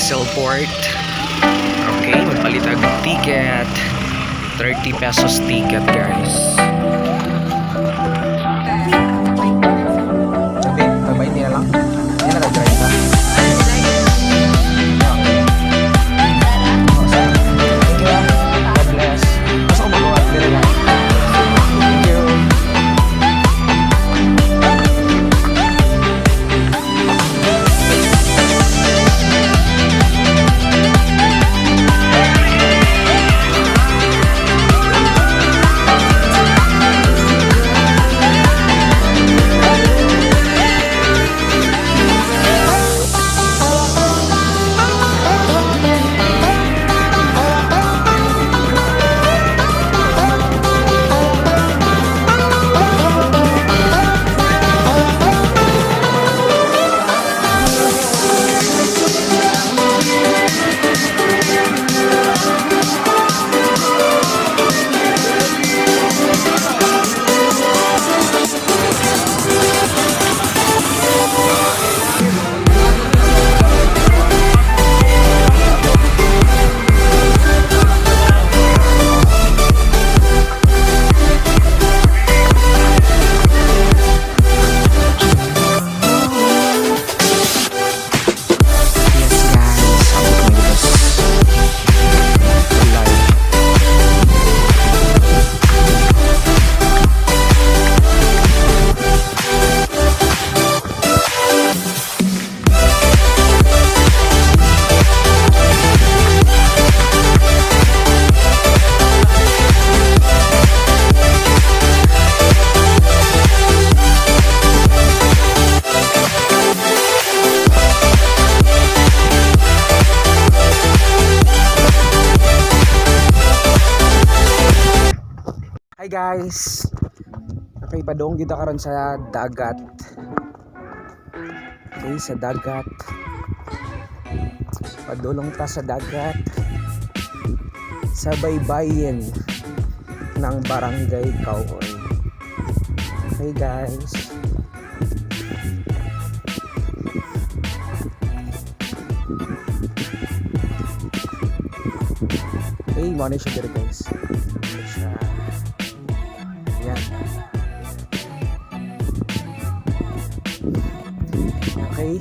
Vessel Port. Okay, magpalit ang ticket. 30 pesos ticket, guys. Okay, tabay niya lang. Hindi na nag-drive ba? God bless. Pasok mo ba? Very lang. Thank you. Hi guys. Okay, padong kita karon sa dagat. Okay, sa dagat. Padulong ta sa dagat. Sa baybayin ng Barangay Kauon. Okay guys. Okay, muna siya dito guys. Yan. Okay.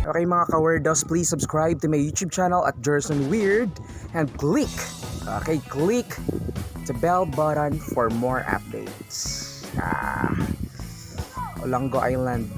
Okay mga ka-weirdos, please subscribe to my YouTube channel at Jerson Weird and click the bell button for more updates. Olango Island.